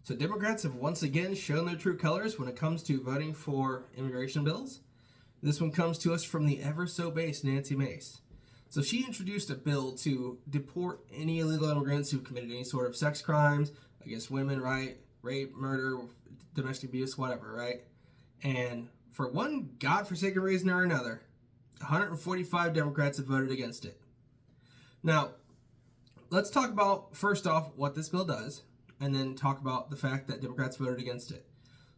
So Democrats have once again shown their true colors when it comes to voting for immigration bills. This one comes to us from the ever-so-based Nancy Mace. So she introduced a bill to deport any illegal immigrants who've committed any sort of sex crimes against women, right? Rape, murder, domestic abuse, whatever, right? And for one godforsaken reason or another, 145 Democrats have voted against it. Now, let's talk about, first off, what this bill does, and then talk about the fact that Democrats voted against it.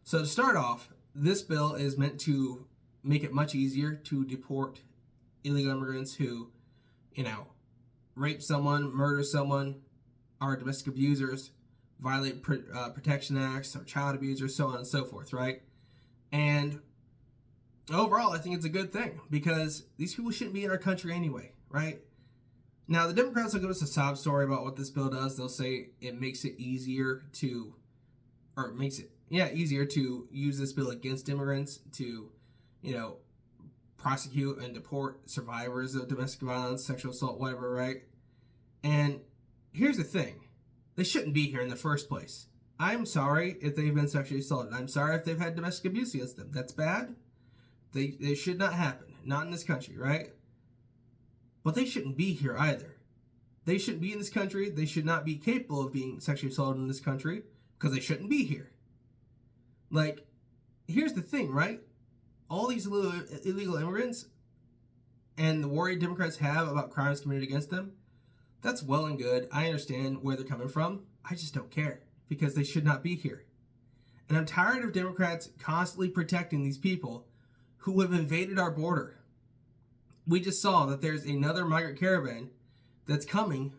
So to start off, this bill is meant to make it much easier to deport illegal immigrants who, rape someone, murder someone, are domestic abusers, violate protection acts, or child abusers, so on and so forth, right? And overall, I think it's a good thing because these people shouldn't be in our country anyway, right? Now, the Democrats will give us a sob story about what this bill does. They'll say it makes it easier to use this bill against immigrants to, prosecute and deport survivors of domestic violence, sexual assault, whatever, right? And here's the thing. They shouldn't be here in the first place. I'm sorry if they've been sexually assaulted. I'm sorry if they've had domestic abuse against them. That's bad. They should not happen. Not in this country, right? But they shouldn't be here either. They shouldn't be in this country. They should not be capable of being sexually assaulted in this country because they shouldn't be here. Like, here's the thing, right? All these illegal immigrants and the worry Democrats have about crimes committed against them, that's well and good. I understand where they're coming from. I just don't care because they should not be here. And I'm tired of Democrats constantly protecting these people who have invaded our border. We just saw that there's another migrant caravan that's coming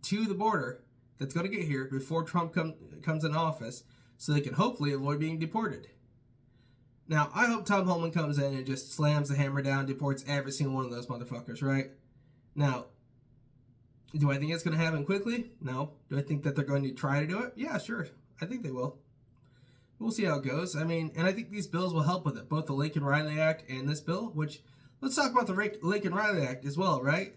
to the border that's going to get here before Trump comes in office so they can hopefully avoid being deported. Now, I hope Tom Holman comes in and just slams the hammer down, deports every single one of those motherfuckers, right? Now, do I think it's going to happen quickly? No. Do I think that they're going to try to do it? Yeah, sure. I think they will. We'll see how it goes. I mean, and I think these bills will help with it, both the Lincoln-Riley Act and this bill, which, let's talk about the Lincoln-Riley Act as well, right?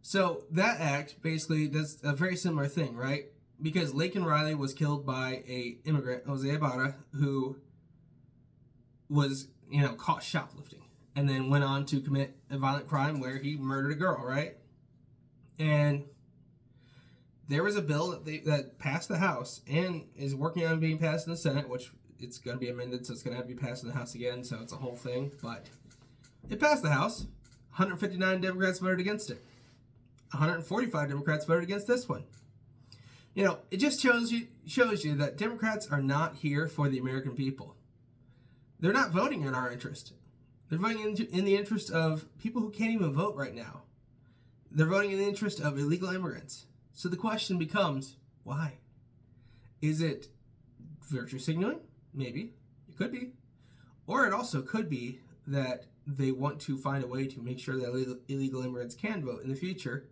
So that act basically does a very similar thing, right? Because Lincoln Riley was killed by a immigrant, Jose Ibarra, who was, caught shoplifting and then went on to commit a violent crime where he murdered a girl, right? And there was a bill that passed the House and is working on being passed in the Senate, which it's going to be amended, so it's going to have to be passed in the House again, so it's a whole thing. But it passed the House. 159 Democrats voted against it. 145 Democrats voted against this one. It just shows you that Democrats are not here for the American people. They're not voting in our interest. They're voting in the interest of people who can't even vote right now. They're voting in the interest of illegal immigrants. So the question becomes, why? Is it virtue signaling? Maybe. It could be. Or it also could be that they want to find a way to make sure that illegal immigrants can vote in the future.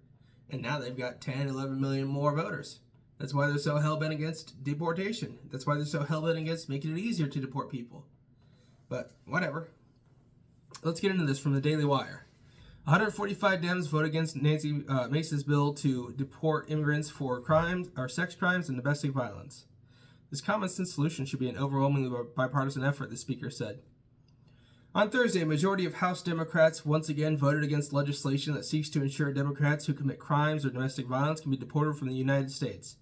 And now they've got 10, 11 million more voters. That's why they're so hell-bent against deportation. That's why they're so hell-bent against making it easier to deport people. But whatever. Let's get into this from the Daily Wire. 145 Dems vote against Nancy Mace's bill to deport immigrants for crimes or sex crimes and domestic violence. This common sense solution should be an overwhelmingly bipartisan effort, the speaker said. On Thursday, a majority of House Democrats once again voted against legislation that seeks to ensure Democrats who commit crimes or domestic violence can be deported from the United States.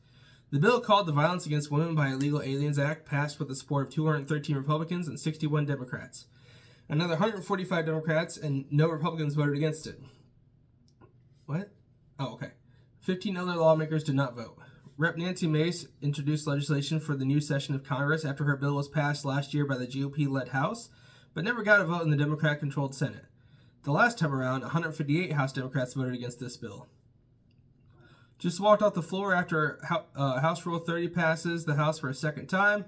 The bill, called the Violence Against Women by Illegal Aliens Act, passed with the support of 213 Republicans and 61 Democrats. Another 145 Democrats and no Republicans voted against it. What? Oh, okay. 15 other lawmakers did not vote. Rep. Nancy Mace introduced legislation for the new session of Congress after her bill was passed last year by the GOP-led House, but never got a vote in the Democrat-controlled Senate. The last time around, 158 House Democrats voted against this bill. Just walked off the floor after House Rule 30 passes the House for a second time.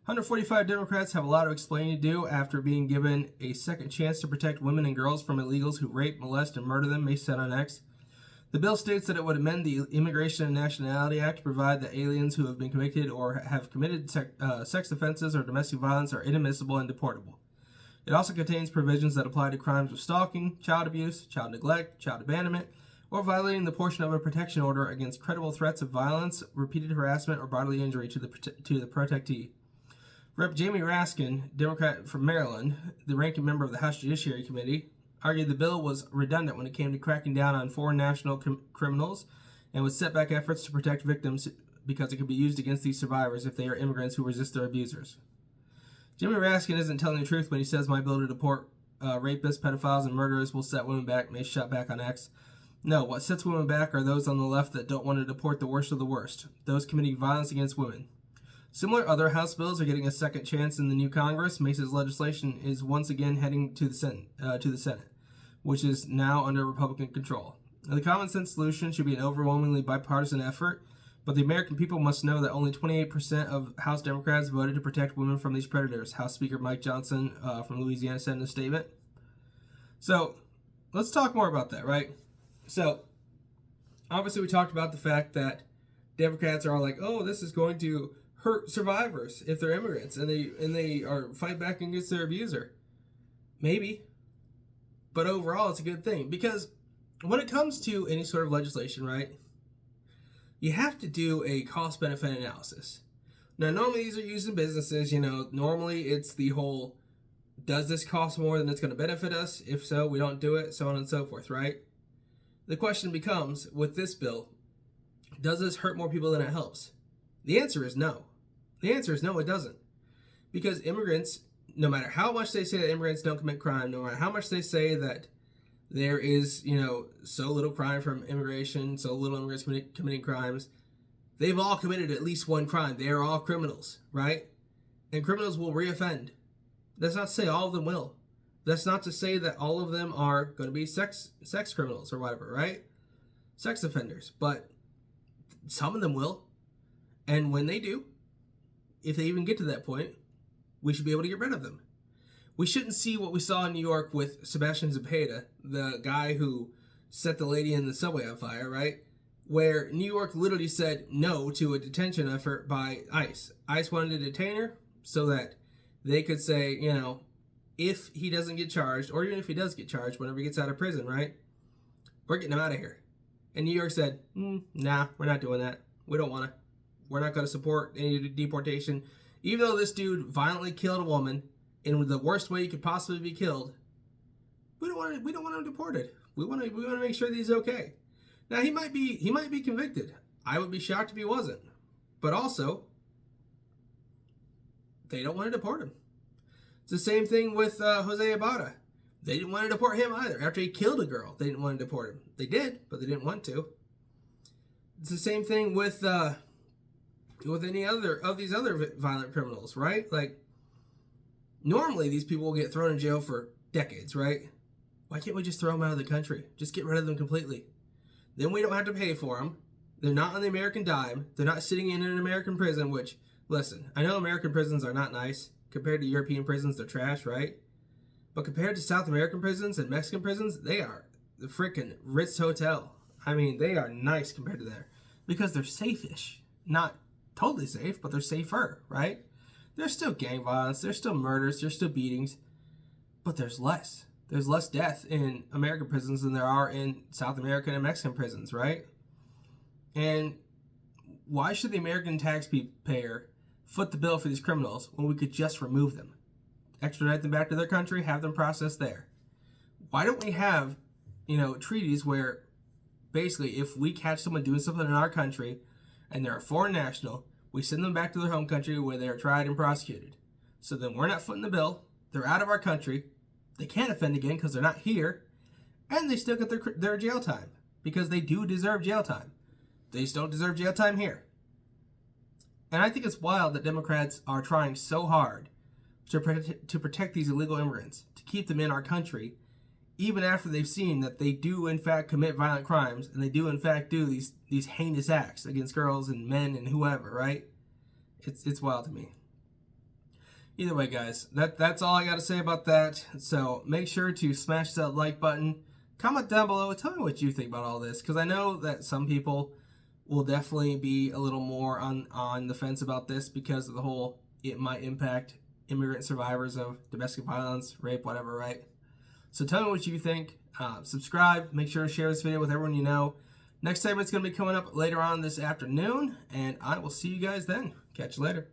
145 Democrats have a lot of explaining to do after being given a second chance to protect women and girls from illegals who rape, molest, and murder them, Mace said on X. The bill states that it would amend the Immigration and Nationality Act to provide that aliens who have been convicted or have committed sex offenses or domestic violence are inadmissible and deportable. It also contains provisions that apply to crimes of stalking, child abuse, child neglect, child abandonment, or violating the portion of a protection order against credible threats of violence, repeated harassment, or bodily injury to the protectee. Rep. Jamie Raskin, Democrat from Maryland, the ranking member of the House Judiciary Committee, argued the bill was redundant when it came to cracking down on foreign national criminals and would set back efforts to protect victims because it could be used against these survivors if they are immigrants who resist their abusers. Jimmy Raskin isn't telling the truth when he says my bill to deport rapists, pedophiles, and murderers will set women back, may shut back on X. No, what sets women back are those on the left that don't want to deport the worst of the worst, those committing violence against women. Similar other House bills are getting a second chance in the new Congress. Mace's legislation is once again heading to the Senate, which is now under Republican control. Now, the common sense solution should be an overwhelmingly bipartisan effort, but the American people must know that only 28% of House Democrats voted to protect women from these predators, House Speaker Mike Johnson from Louisiana said in a statement. So let's talk more about that, right? So obviously we talked about the fact that Democrats are all like, oh, this is going to hurt survivors if they're immigrants and they are fight back against their abuser. Maybe. But overall, it's a good thing because when it comes to any sort of legislation, right, you have to do a cost-benefit analysis. Now, normally these are used in businesses, normally it's the whole, does this cost more than it's going to benefit us? If so, we don't do it, so on and so forth, right? The question becomes, with this bill, does this hurt more people than it helps? The answer is no. The answer is no, it doesn't. Because immigrants, no matter how much they say that immigrants don't commit crime, no matter how much they say that there is, so little crime from immigration, so little immigrants committing crimes, they've all committed at least one crime. They are all criminals, right? And criminals will reoffend. That's not to say all of them will. That's not to say that all of them are going to be sex criminals or whatever, right? Sex offenders. But some of them will. And when they do, if they even get to that point, we should be able to get rid of them. We shouldn't see what we saw in New York with Sebastian Zepeda, the guy who set the lady in the subway on fire, right? Where New York literally said no to a detention effort by ICE. ICE wanted to detain her so that they could say, if he doesn't get charged, or even if he does get charged whenever he gets out of prison, right? We're getting him out of here. And New York said, nah, we're not doing that. We don't want to. We're not going to support any deportation. Even though this dude violently killed a woman in the worst way he could possibly be killed, we don't want him deported. We want to make sure that he's okay. Now he might be convicted. I would be shocked if he wasn't. But also, they don't want to deport him. It's the same thing with Jose Ibarra. They didn't want to deport him either. After he killed a girl, they didn't want to deport him. They did, but they didn't want to. It's the same thing with any other of these other violent criminals, right? Like, normally these people will get thrown in jail for decades, right? Why can't we just throw them out of the country? Just get rid of them completely. Then we don't have to pay for them. They're not on the American dime. They're not sitting in an American prison, which, listen, I know American prisons are not nice. Compared to European prisons, they're trash, right? But compared to South American prisons and Mexican prisons, they are the freaking Ritz Hotel. I mean, they are nice compared to there. Because they're safe-ish. Not totally safe, but they're safer, right? There's still gang violence, there's still murders, there's still beatings, but there's less. There's less death in American prisons than there are in South American and Mexican prisons, right? And why should the American taxpayer foot the bill for these criminals when we could just remove them? Extradite them back to their country, have them processed there. Why don't we have, treaties where basically if we catch someone doing something in our country and they're a foreign national, we send them back to their home country where they're tried and prosecuted. So then we're not footing the bill. They're out of our country. They can't offend again because they're not here. And they still get their jail time because they do deserve jail time. They just don't deserve jail time here. And I think it's wild that Democrats are trying so hard to protect these illegal immigrants, to keep them in our country, even after they've seen that they do in fact commit violent crimes and they do in fact do these heinous acts against girls and men and whoever, right? It's wild to me. Either way, guys, that's all I got to say about that. So make sure to smash that like button. Comment down below. Tell me what you think about all this, because I know that some people will definitely be a little more on the fence about this because of the whole it might impact immigrant survivors of domestic violence, rape, whatever, right? So tell me what you think. Subscribe. Make sure to share this video with everyone you know. Next segment's going to be coming up later on this afternoon, and I will see you guys then. Catch you later.